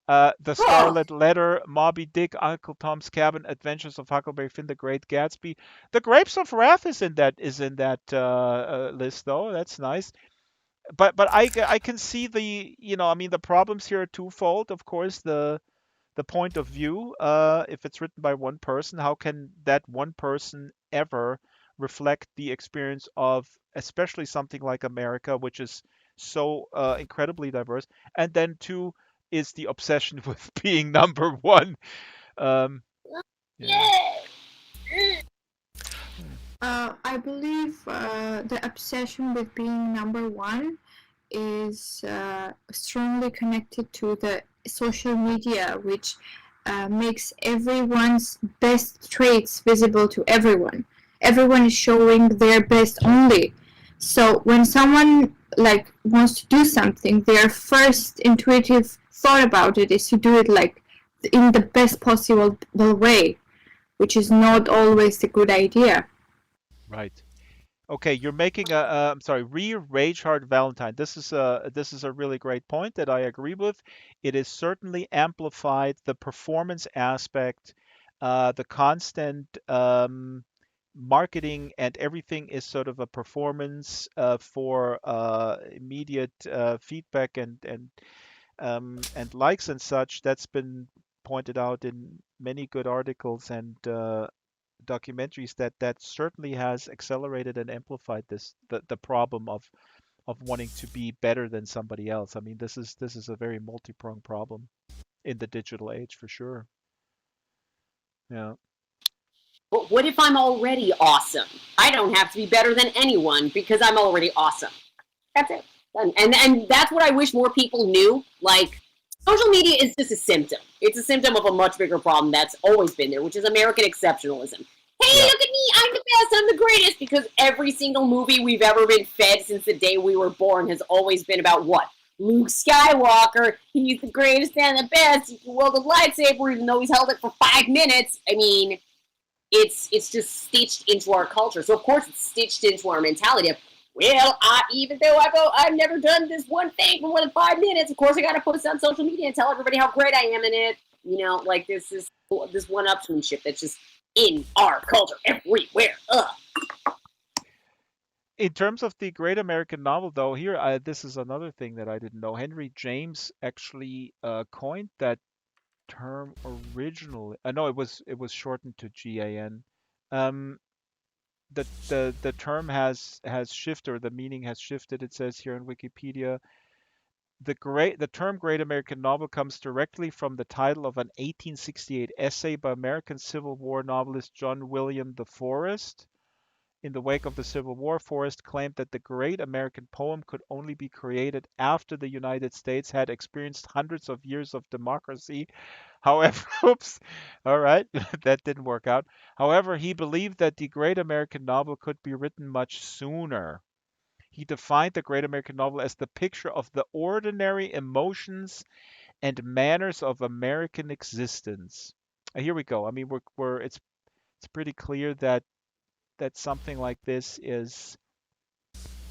The oh, Scarlet Letter, Moby Dick, Uncle Tom's Cabin, Adventures of Huckleberry Finn, The Great Gatsby. The Grapes of Wrath is in that list, though. That's nice. But I can see I mean, the problems here are twofold. Of course, the point of view. If it's written by one person, how can that one person ever reflect the experience of, especially something like America, which is so incredibly diverse? And then two is the obsession with being number one. Um, yeah. yeah. I believe the obsession with being number one is strongly connected to the social media, which makes everyone's best traits visible to everyone. Everyone is showing their best only. So when someone like wants to do something, their first intuitive thought about it is to do it like in the best possible way, which is not always a good idea. Right. Okay, you're making I'm sorry, Rage Hard Valentine. This is a really great point that I agree with. It is certainly amplified the performance aspect, the constant marketing and everything is sort of a performance for immediate feedback and likes and such. That's been pointed out in many good articles and documentaries that certainly has accelerated and amplified the problem of wanting to be better than somebody else. I mean, this is a very multi-pronged problem in the digital age for sure. Yeah. But what if I'm already awesome? I don't have to be better than anyone because I'm already awesome. That's it. And that's what I wish more people knew. Like, social media is just a symptom. It's a symptom of a much bigger problem that's always been there, which is American exceptionalism. Hey, Yeah. look at me! I'm the best. I'm the greatest. Because every single movie we've ever been fed since the day we were born has always been about what? Luke Skywalker. He's the greatest and the best. He can wield a lightsaber even though he's held it for 5 minutes. I mean, it's just stitched into our culture. So of course it's stitched into our mentality of, well, even though I've never done this one thing for more than 5 minutes, of course I got to post it on social media and tell everybody how great I am in it. Like this one-upsmanship that's just in our culture everywhere. Ugh. In terms of the Great American Novel, though, here this is another thing that I didn't know. Henry James actually coined that term originally. No, it was shortened to GAN. Um, the term has shifted, or the meaning has shifted. It says here in Wikipedia, the term Great American Novel comes directly from the title of an 1868 essay by American Civil War novelist John William De Forest. In the wake of the Civil War, Forrest claimed that the great American poem could only be created after the United States had experienced hundreds of years of democracy. However, oops, all right, that didn't work out. However, he believed that the great American novel could be written much sooner. He defined the great American novel as the picture of the ordinary emotions and manners of American existence. Here we go. I mean, it's pretty clear that something like this is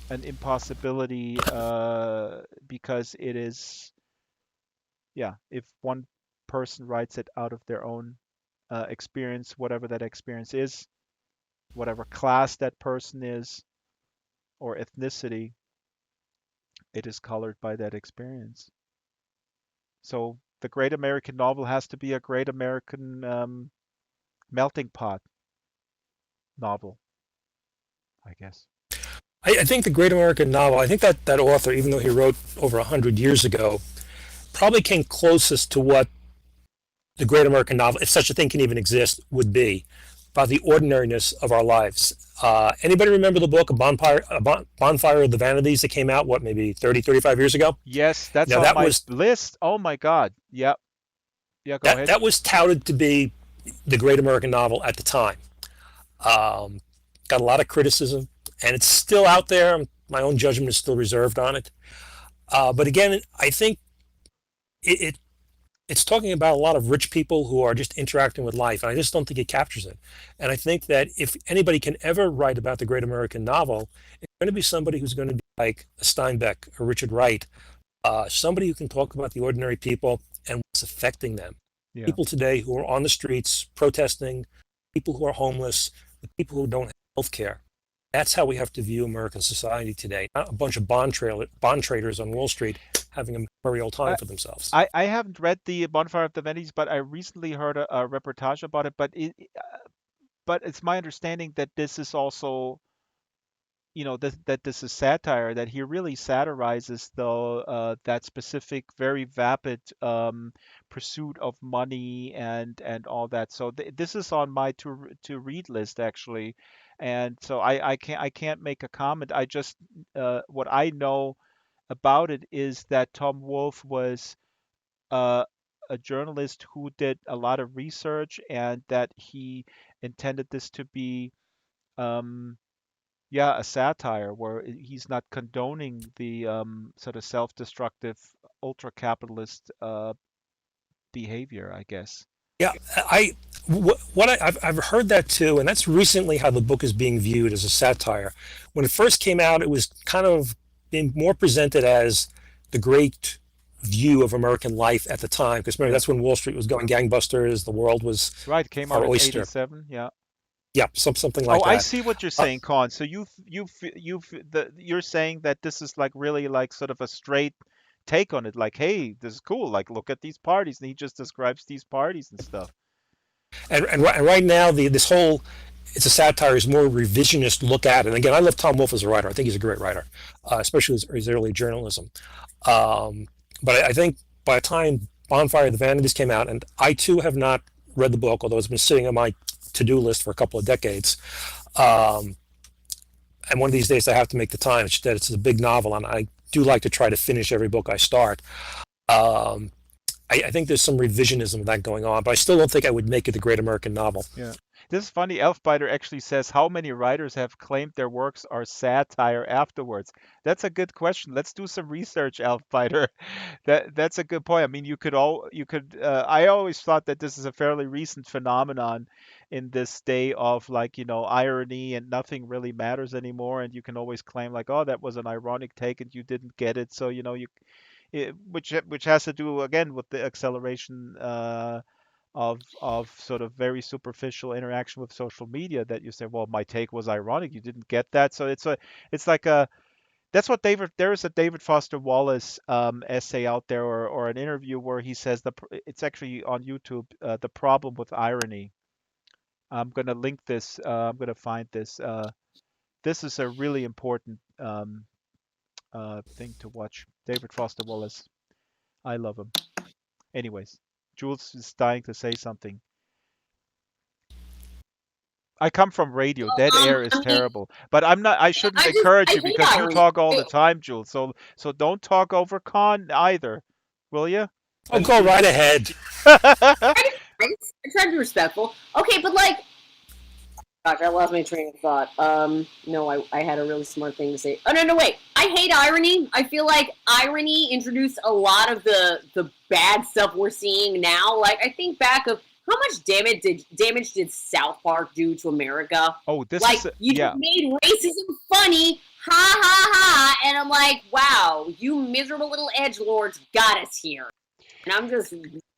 an impossibility because it is, yeah, if one person writes it out of their own experience, whatever that experience is, whatever class that person is or ethnicity, it is colored by that experience. So the great American novel has to be a great American melting pot. novel, I guess. I think the Great American Novel, I think that author, even though he wrote over 100 years ago, probably came closest to what the Great American Novel, if such a thing can even exist, would be about the ordinariness of our lives. Anybody remember the book, Bonfire of the Vanities, that came out, what, maybe 30, 35 years ago? Yes, that's Now, on that my was list. Oh my God. Yep. Yeah, go ahead. that was touted to be the Great American Novel at the time. Got a lot of criticism, and it's still out there. My own judgment is still reserved on it. But again, I think it's talking about a lot of rich people who are just interacting with life, and I just don't think it captures it. And I think that if anybody can ever write about the Great American Novel, it's going to be somebody who's going to be like a Steinbeck or Richard Wright, somebody who can talk about the ordinary people and what's affecting them. Yeah. People today who are on the streets protesting, people who are homeless, the people who don't have health care. That's how we have to view American society today. Not a bunch of bond traders on Wall Street having a merry old time for themselves. I haven't read the Bonfire of the Vanities, but I recently heard a reportage about it. But it's my understanding that this is also, that this is satire, that he really satirizes that specific, very vapid pursuit of money and all that. So this is on my to read list actually, and so I can't make a comment. I just what I know about it is that Tom Wolfe was uh, a journalist who did a lot of research, and that he intended this to be um, yeah, a satire where he's not condoning the sort of self-destructive ultra-capitalist behavior, I guess. Yeah, I've heard that too, and that's recently how the book is being viewed as a satire. When it first came out, it was kind of being more presented as the great view of American life at the time, because remember, Yeah. that's when Wall Street was going gangbusters, the world was Right, came out our in oyster. 87. Yeah. Yeah, something Oh, like I that. see what you're Uh, saying, Con. So you're saying that this is like really like sort of a straight take on it, like, hey, this is cool. Like, look at these parties, and he just describes these parties and stuff. and right now, this whole it's a satire is more revisionist look at it. And again, I love Tom Wolfe as a writer. I think he's a great writer, especially his early journalism. Um, but I think by the time Bonfire of the Vanities came out, and I too have not read the book, although it's been sitting on my to-do list for a couple of decades. Um, and one of these days I have to make the time. It's that it's a big novel, and I do like to try to finish every book I start. Um, I think there's some revisionism of that going on, but I still don't think I would make it a great American novel. Yeah. This is funny. Elfbiter actually says, how many writers have claimed their works are satire afterwards? That's a good question. Let's do some research, Elfbiter. That's a good point. I mean, I always thought that this is a fairly recent phenomenon in this day of, like, irony, and nothing really matters anymore, and you can always claim like, oh, that was an ironic take and you didn't get it. So, which has to do again with the acceleration of sort of very superficial interaction with social media, that you say, well, my take was ironic, you didn't get that. So it's like a that's what there is a David Foster Wallace essay out there, or an interview where he says it's actually on YouTube, the problem with irony. I'm gonna link this. I'm gonna find this. This is a really important thing to watch. David Foster Wallace. I love him. Anyways, Jules is dying to say something. I come from radio. Dead air is I mean, terrible. But I'm not. I shouldn't encourage I you, hate because you irony. talk all the time, Jules. So don't talk over Con either, will you? Oh, go right ahead. I try to be respectful. Okay, but like, gosh, I lost my train of thought. No, I had a really smart thing to say. Oh no, wait. I hate irony. I feel like irony introduced a lot of the bad stuff we're seeing now. Like, I think back of how much damage did South Park do to America? Oh, this Like, is you yeah. just made racism funny, ha ha ha, and I'm like, wow, you miserable little edgelords got us here. And I'm just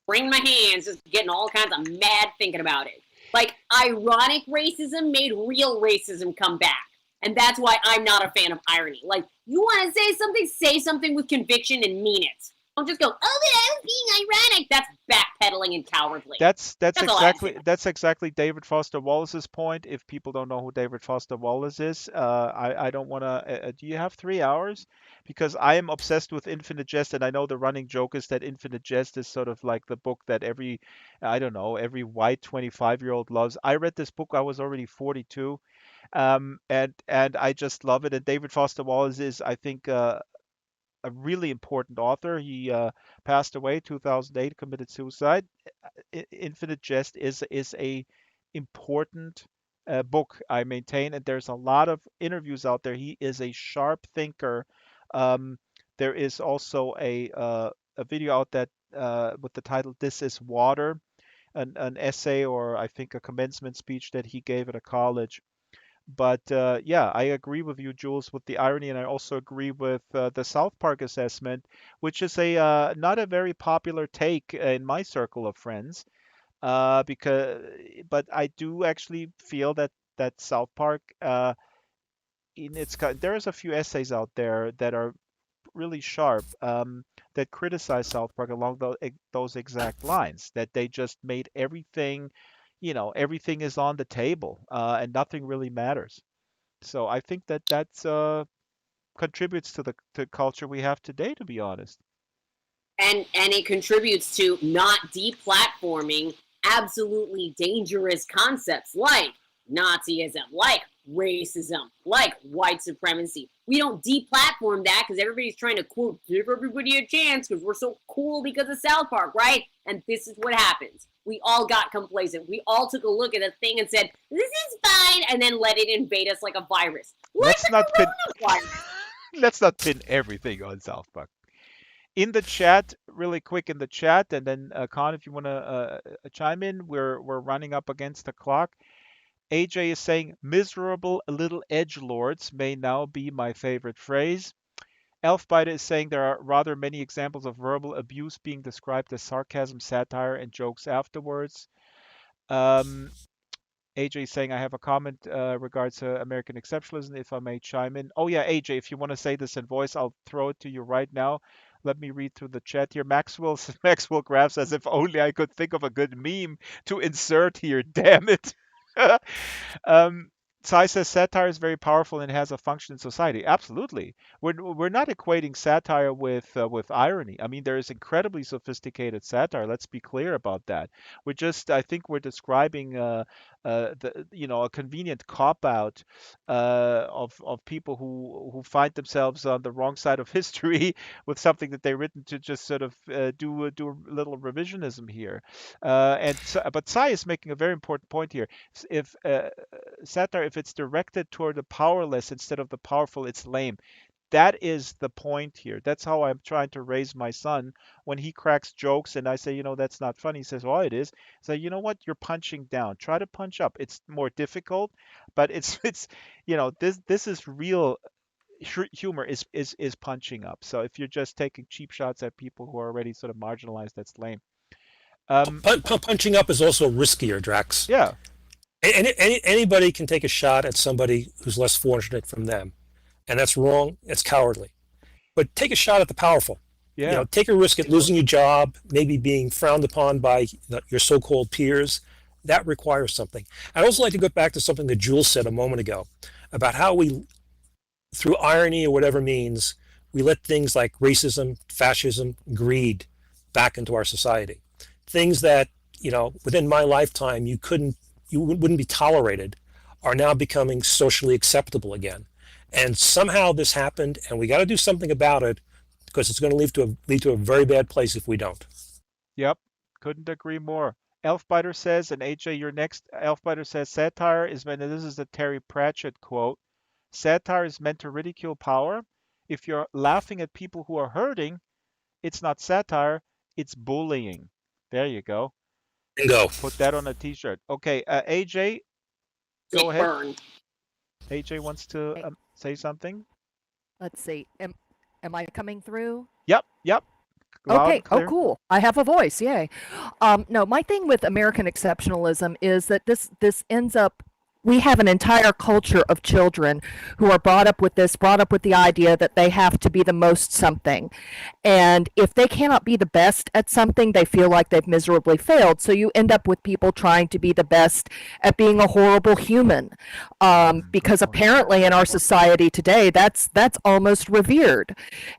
wringing my hands, just getting all kinds of mad thinking about it. Like, ironic racism made real racism come back. And that's why I'm not a fan of irony. Like, you want to say something with conviction and mean it. Don't just go, oh, but I was being ironic. That's backpedaling and cowardly. That's That's all I have to say. that's exactly David Foster Wallace's point. If people don't know who David Foster Wallace is, I don't want to. Do you have 3 hours? Because I am obsessed with Infinite Jest, and I know the running joke is that Infinite Jest is sort of like the book that every, I don't know, every white 25-year-old loves. I read this book. I was already 42, and I just love it. And David Foster Wallace is, I think, a really important author. He passed away 2008, committed suicide. Infinite Jest is a important book, I maintain, and there's a lot of interviews out there. He is a sharp thinker. There is also a video out that with the title "This Is Water," an essay or I think a commencement speech that he gave at a college. But yeah, I agree with you, Jules, with the irony, and I also agree with the South Park assessment, which is a not a very popular take in my circle of friends. Because, but I do actually feel that South Park, there's a few essays out there that are really sharp, that criticize South Park along those exact lines, that they just made everything, everything is on the table, and nothing really matters. So I think that that's contributes to the culture we have today, to be honest. And it contributes to not deplatforming absolutely dangerous concepts like Nazism, like racism, like white supremacy. We don't deplatform that because everybody's trying to, quote, give everybody a chance because we're so cool because of South Park, right? And this is what happens. We all got complacent. We all took a look at a thing and said, this is fine, and then let it invade us like a virus. Let's not pin let's not pin everything on South Park. In the chat, really quick in the chat, and then Khan, if you want to chime in, we're running up against the clock. AJ is saying, miserable little edgelords may now be my favorite phrase. Elfbiter is saying there are rather many examples of verbal abuse being described as sarcasm, satire, and jokes afterwards. AJ is saying, I have a comment regards to American exceptionalism, if I may chime in. Oh yeah, AJ, if you want to say this in voice, I'll throw it to you right now. Let me read through the chat here. Maxwell Graf says, if only I could think of a good meme to insert here, damn it. Sai says satire is very powerful and has a function in society. Absolutely. We're not equating satire with irony. I mean, there is incredibly sophisticated satire. Let's be clear about that. I think we're describing a convenient cop out of people who find themselves on the wrong side of history with something that they've written to just sort of do a little revisionism here. But Sai is making a very important point here. If satire, if it's directed toward the powerless instead of the powerful, it's lame. That is the point here. That's how I'm trying to raise my son when he cracks jokes and I say, that's not funny. He says, well, it is. So, you know what? You're punching down. Try to punch up. It's more difficult, but it's this is real humor is punching up. So if you're just taking cheap shots at people who are already sort of marginalized, that's lame. Punching up is also riskier, Drax. Yeah. Anybody can take a shot at somebody who's less fortunate from them, and that's wrong. It's cowardly. But take a shot at the powerful. Yeah. Take a risk at losing your job, maybe being frowned upon by your so-called peers. That requires something. I'd also like to go back to something that Jules said a moment ago about how we, through irony or whatever means, we let things like racism, fascism, greed back into our society. Things that, within my lifetime you wouldn't be tolerated are now becoming socially acceptable again. And somehow this happened, and we got to do something about it because it's going to lead to a very bad place if we don't. Yep, couldn't agree more. Elfbiter says, and AJ, you're next. Elfbiter says, satire is meant, and this is a Terry Pratchett quote, satire is meant to ridicule power. If you're laughing at people who are hurting, it's not satire, it's bullying. There you go. Bingo. Put that on a t-shirt. Okay, AJ, go ahead. Burned. AJ wants to say something. Let's see. Am I coming through? Yep. Loud Okay. and clear. Oh, cool. I have a voice. Yay. No, my thing with American exceptionalism is that this ends up we have an entire culture of children who are brought up with this, brought up with the idea that they have to be the most something. And if they cannot be the best at something, they feel like they've miserably failed. So you end up with people trying to be the best at being a horrible human. Good Because point. apparently in our society today, that's almost revered.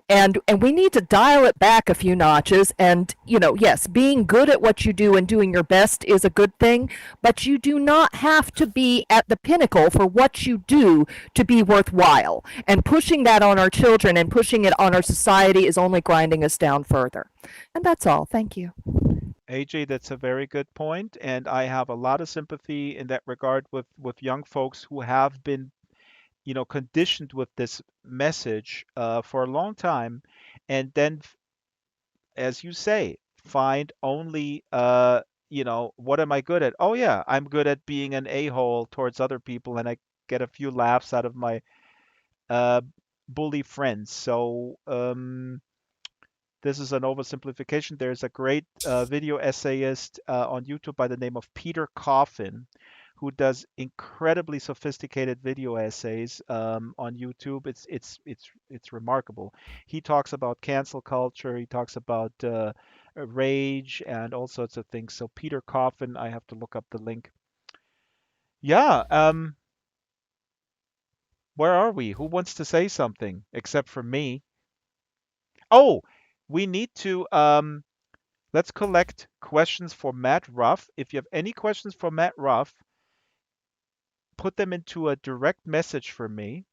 And we need to dial it back a few notches. And, yes, being good at what you do and doing your best is a good thing, but you do not have to be at the pinnacle for what you do to be worthwhile. And pushing that on our children and pushing it on our society is only grinding us down further. And that's all. Thank you. AJ, that's a very good point, and I have a lot of sympathy in that regard with young folks who have been, conditioned with this message for a long time, and then, as you say, find only, what am I good at? Oh yeah, I'm good at being an a-hole towards other people, and I get a few laughs out of my uh, bully friends. So this is an oversimplification. There's a great video essayist on YouTube by the name of Peter Coffin, who does incredibly sophisticated video essays on YouTube. It's remarkable. He talks about cancel culture. He talks about rage and all sorts of things. So Peter Coffin, I have to look up the link. Yeah. Where are we? Who wants to say something except for me? Oh, we need to let's collect questions for Matt Ruff. If you have any questions for Matt Ruff, put them into a direct message for me,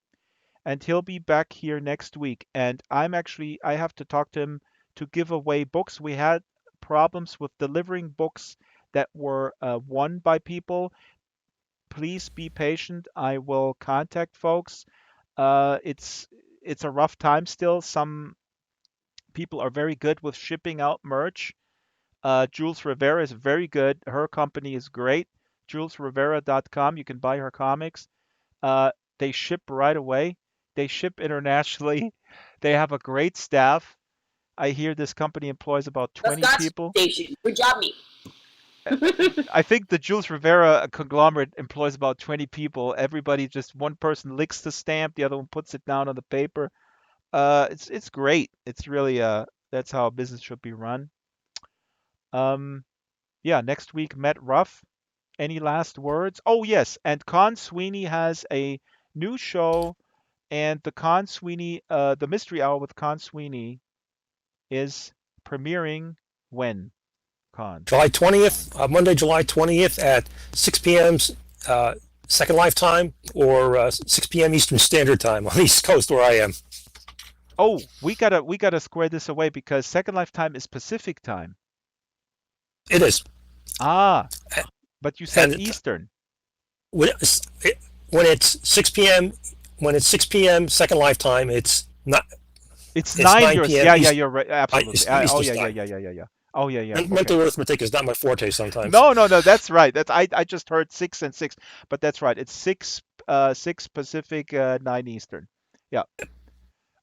and he'll be back here next week. And I have to talk to him to give away books. We had problems with delivering books that were won by people. Please be patient. I will contact folks. It's a rough time still. Some people are very good with shipping out merch. Jules Rivera is very good. Her company is great. JulesRivera.com. You can buy her comics. They ship right away. They ship internationally. They have a great staff. I hear this company employs about The 20 Scotch people. Station. Good job, me. I think the Jules Rivera conglomerate employs about 20 people. Everybody, just one person licks the stamp, the other one puts it down on the paper. It's great. It's really that's how a business should be run. Um, yeah, next week, Matt Ruff. Any last words? Oh, yes, and Con Sweeney has a new show, and the Mystery Hour with Con Sweeney is premiering when, Con? July 20th, Monday, July 20th at 6 p.m. Second Lifetime, or 6 p.m. Eastern Standard Time on the East Coast where I am. Oh, we gotta square this away because Second Lifetime is Pacific time. It is. Ah, but you said And Eastern. when it's 6 p.m. when it's 6 p.m. Second Lifetime, It's it's 9 9 yours. p.m. Yeah, yeah, you're right. Absolutely. Eastern Oh, yeah, Time. yeah. Oh, yeah. Okay. Mental arithmetic is not my forte sometimes. No, that's right. I just heard 6 and 6, but that's right. It's 6 Pacific, 9 Eastern. Yeah.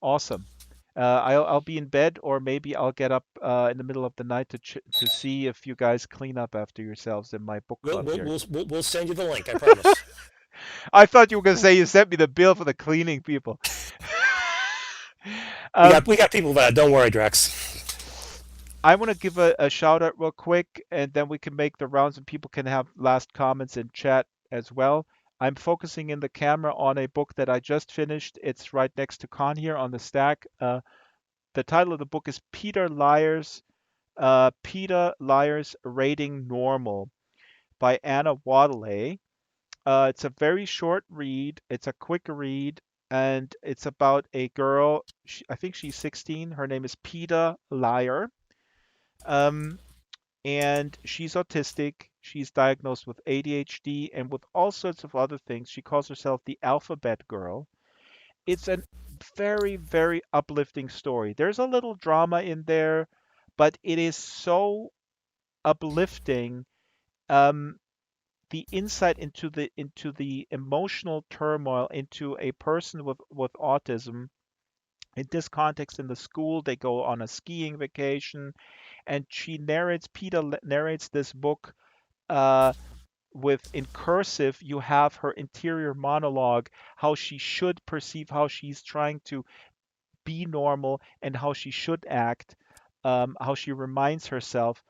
Awesome. I'll be in bed, or maybe I'll get up in the middle of the night to see if you guys clean up after yourselves in my book We'll, club we'll, here. we'll send you the link, I promise. I thought you were gonna say you sent me the bill for the cleaning people. We got people that. Don't worry, Drax. I want to give a shout out real quick, and then we can make the rounds and people can have last comments in chat as well. I'm focusing in the camera on a book that I just finished. It's right next to Con here on the stack. The title of the book is Peter Lyers Rating Normal by Anna Wadley. It's a very short read. It's a quick read, and it's about a girl. I think she's 16. Her name is Peter Lyer. Um, and she's autistic. She's diagnosed with ADHD and with all sorts of other things. She calls herself the Alphabet Girl. It's a very, very uplifting story. There's a little drama in there, but it is so uplifting. Um, the insight into the emotional turmoil into a person with autism. In this context, in the school, they go on a skiing vacation, and Peter narrates this book uh, with in cursive, you have her interior monologue, how she should perceive, how she's trying to be normal, and how she should act, how she reminds herself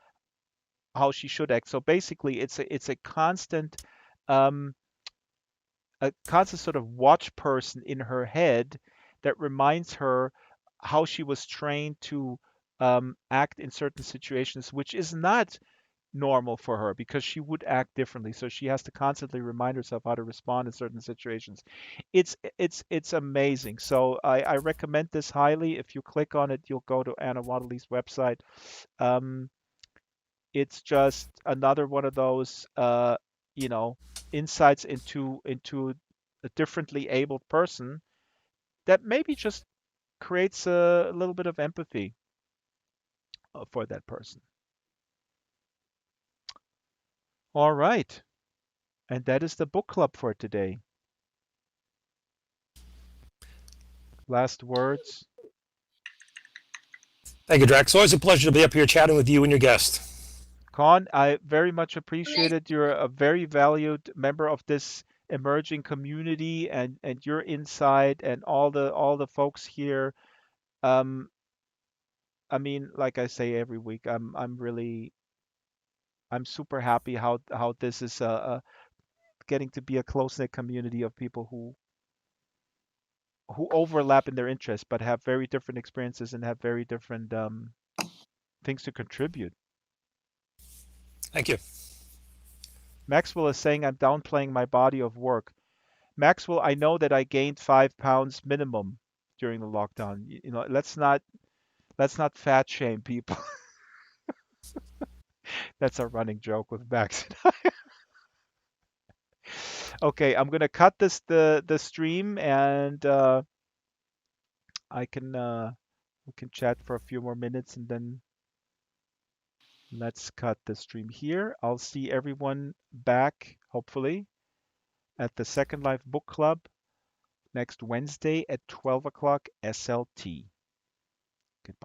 how she should act. So basically, it's um, a constant sort of watch person in her head that reminds her how she was trained to act in certain situations, which is not normal for her because she would act differently. So she has to constantly remind herself how to respond in certain situations. It's amazing. So I recommend this highly. If you click on it, you'll go to Anna Waddley's website. Um, it's just another one of those you know insights into a differently abled person that maybe just creates a little bit of empathy for that person. All right. And that is the book club for today. Last words. Thank you, Drax. Always a pleasure to be up here chatting with you and your guest. Con, I very much appreciate it. You're a very valued member of this emerging community, and your insight and all the folks here. Um, I mean, like I say every week, I'm super happy how this is getting to be a close-knit community of people who overlap in their interests but have very different experiences and have very different things to contribute. Thank you. Maxwell is saying I'm downplaying my body of work. Maxwell, I know that I gained 5 pounds minimum during the lockdown. You know, let's not fat shame people. That's a running joke with Max. Okay, I'm gonna cut the stream and I can we can chat for a few more minutes and then let's cut the stream here. I'll see everyone back hopefully at the Second Life Book Club next Wednesday at 12 o'clock SLT.